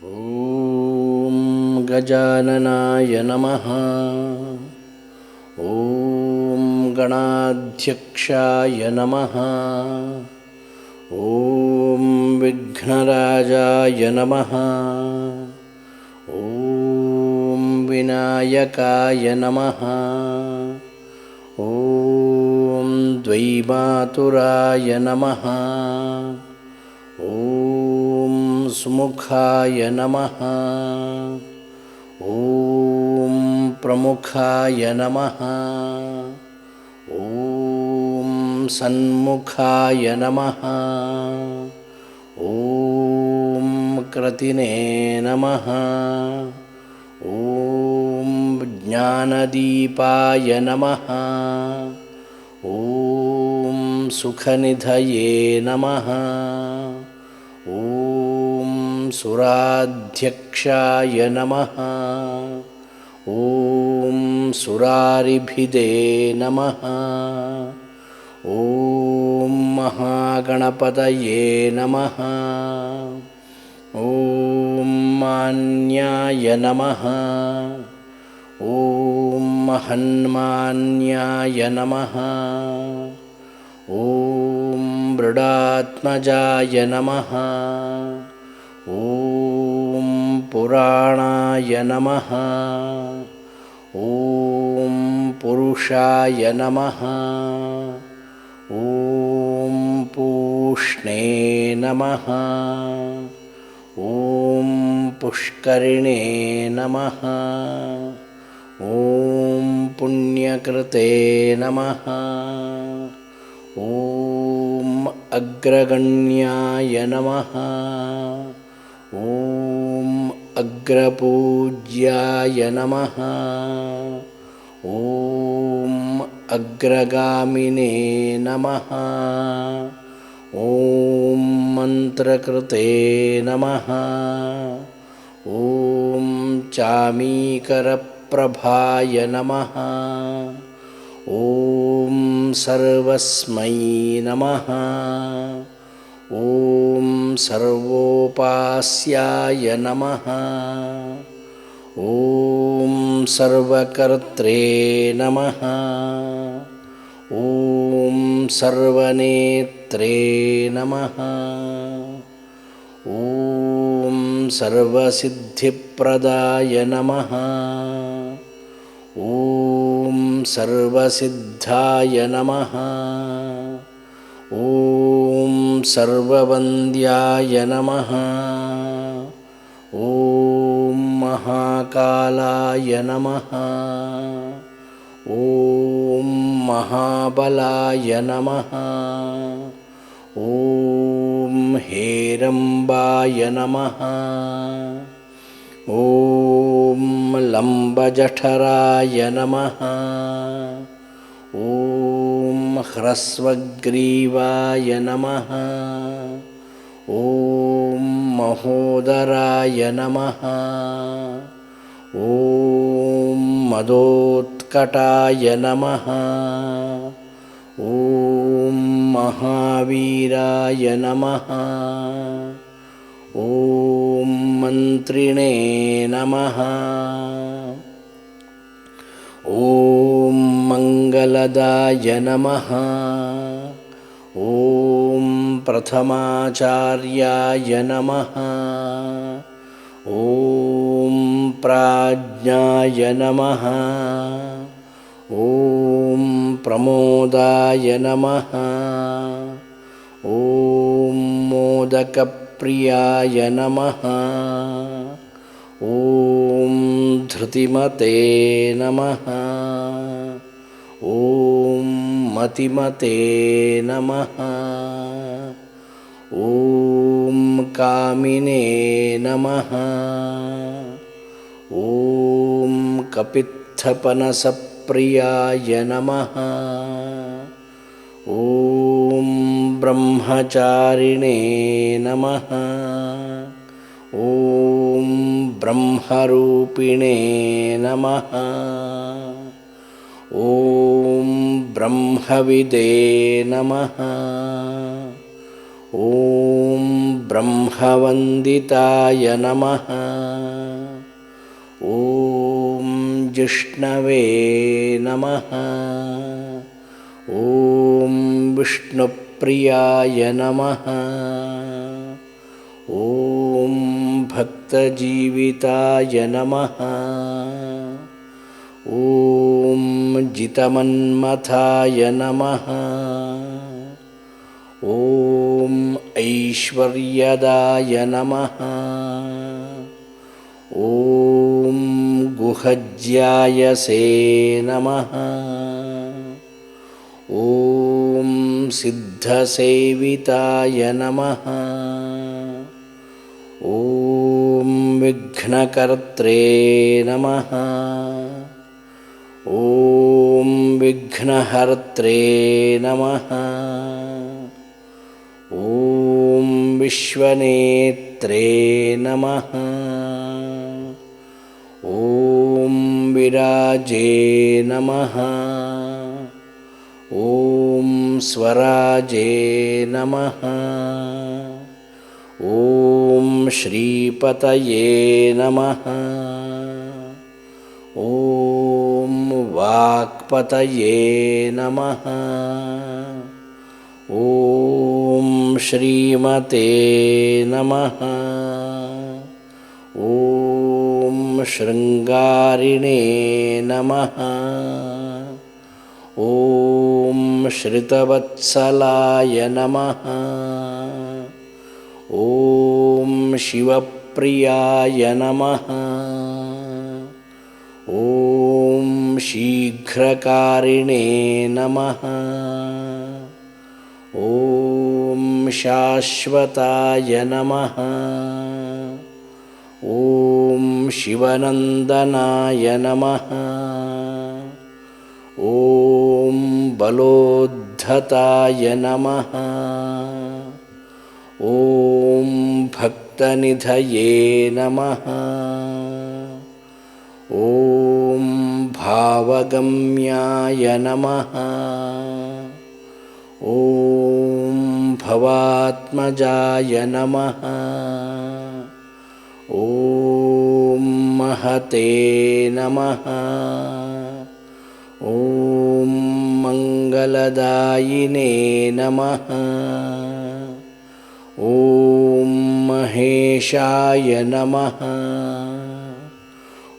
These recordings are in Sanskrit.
ॐ गजाननाय नमः। ॐ गणाध्यक्षाय नमः। ॐ विघ्नराजाय नमः। ॐ विनायकाय नमः। ॐ द्वैमातुराय नमः। ॐ सुमुखाय नमः। ॐ प्रमुखाय नमः। ॐ सन्मुखाय नमः। ॐ क्रतिने नमः। ॐ ज्ञानदीपाय नमः। ॐ सुखनिधये नमः। ॐ सुराध्यक्षाय नमः। ॐ सुरारिभिदे नमः। ॐ महागणपतये नमः। ॐ मान्याय नमः। ॐ महन्मान्याय नमः। ॐ मृडात्मजाय नमः। ॐ पुराणाय नमः। ॐ पुरुषाय नमः। ॐ पूष्णे नमः। ॐ पुष्करिणे नमः। ॐ पुण्यकृते नमः। ॐ अग्रगण्याय नमः। ॐ अग्रपूज्याय नमः। ॐ अग्रगामिने नमः। ॐ मन्त्रकृते नमः। ॐ चामीकरप्रभाय नमः। ॐ सर्वस्मै नमः। ॐ सर्वोपास्याय नमः। ॐ सर्वकर्त्रे नमः। ॐ सर्वनेत्रे नमः। ॐ सर्वसिद्धिप्रदाय नमः। ॐ सर्वसिद्धाय नमः। ॐ सर्ववन्द्याय नमः। ॐ महाकालाय नमः। ॐ महाबलाय नमः। ॐ हेरम्बाय नमः। ॐ लम्बजठराय नमः। ॐ ह्रस्वग्रीवाय नमः। ॐ महोदराय नमः। ॐ मदोत्कटाय नमः। ॐ महावीराय नमः। ॐ मन्त्रिणे नमः। ॐ मङ्गलदाय नमः। ॐ प्रथमाचार्याय नमः। ॐ प्राज्ञाय नमः। ॐ प्रमोदाय नमः। ॐ मोदकप्रियाय नमः। ॐ धृतिमते नमः। ॐ मतिमते नमः। ॐ कामिने नमः। ॐ कपित्थपनसप्रियाय नमः। ॐ ब्रह्मचारिणे नमः। ॐ ब्रह्मरूपिणे नमः। ॐ ब्रह्मविदे नमः। ॐ ब्रह्मवन्दिताय नमः। ॐ जिष्णवे नमः। ॐ विष्णुप्रियाय नमः। ॐ भक्तजीविताय नमः। ॐ जितमन्मथाय नमः। ॐ ऐश्वर्यदाय नमः। ॐ गुहज्यायसे नमः। ॐ सिद्धसेविताय नमः। ॐ विघ्नकर्त्रे नमः। ॐ विघ्नहर्त्रे नमः। ॐ विश्वनेत्रे नमः। ॐ विराजे नमः। ॐ स्वराजे नमः। ॐ श्रीपतये नमः। ॐ वाक्पतये नमः। ॐ श्रीमते नमः। ॐ शृङ्गारिणे नमः। ॐ श्रितवत्सलाय नमः। ॐ शिवप्रियाय नमः। ॐ शीघ्रकारिणे नमः। ॐ शाश्वताय नमः। ॐ शिवनन्दनाय नमः। ॐ बलोद्धताय नमः। ॐ भक्तनिधये नमः। ॐ भावगम्याय नमः। ॐ भवात्मजाय नमः। ॐ महते नमः। ॐ मङ्गलदायिने नमः। ॐ महेशाय नमः।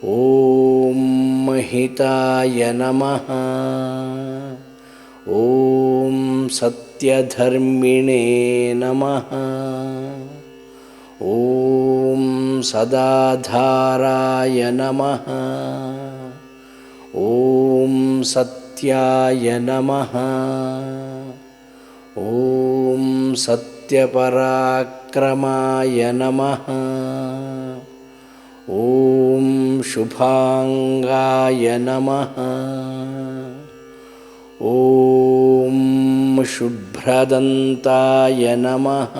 ॐ महिताय नमः। ॐ सत्यधर्मिणे नमः। ॐ सदाधाराय नमः। ॐ सत्याय नमः। ॐ सत्यपराक्रमाय नमः। ॐ शुभाङ्गाय नमः। ॐ शुभ्रदन्ताय नमः।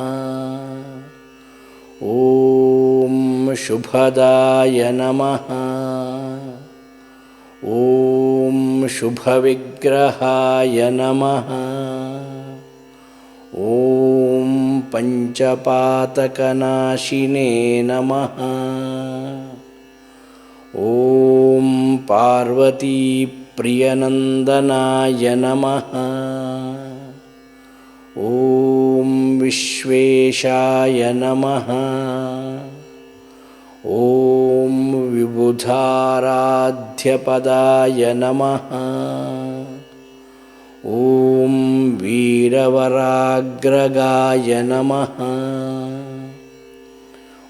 ॐ शुभदाय नमः। ॐ शुभविग्रहाय नमः। ॐ पञ्चपातकनाशिने नमः। ॐ पार्वतीप्रियनन्दनाय नमः। ॐ विश्वेशाय नमः। ॐ विबुधाराध्यपदाय नमः। ॐ वीरवराग्रगाय नमः।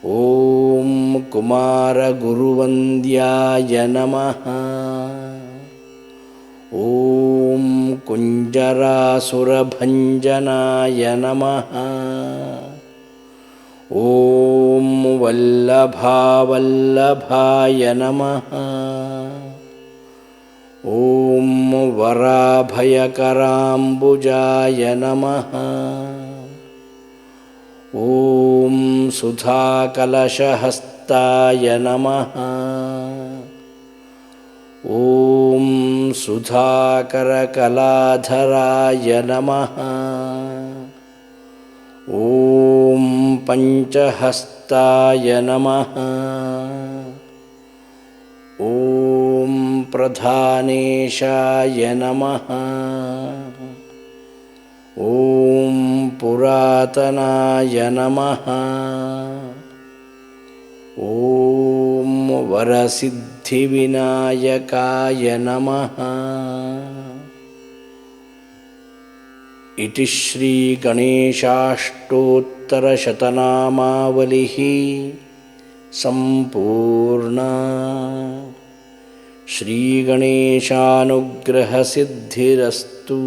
ॐ कुमारगुरुवन्द्याय नमः। ॐ कुञ्जरासुरभञ्जनाय नमः। ॐ वल्लभावल्लभाय नमः। ॐ वराभयकराम्बुजाय नमः। ॐ सुधाकलशहस्ताय नमः। ॐ सुधाकरकलाधराय नमः। ॐ पञ्चहस्ताय नमः। ॐ प्रधानेशाय नमः। ॐ पुरातनाय नमः। ॐ वरसिद्धिविनायकाय नमः। इति श्रीगणेशाष्टोत्तरशतनामावलिः सम्पूर्णा। श्रीगणेशानुग्रहसिद्धिरस्तु।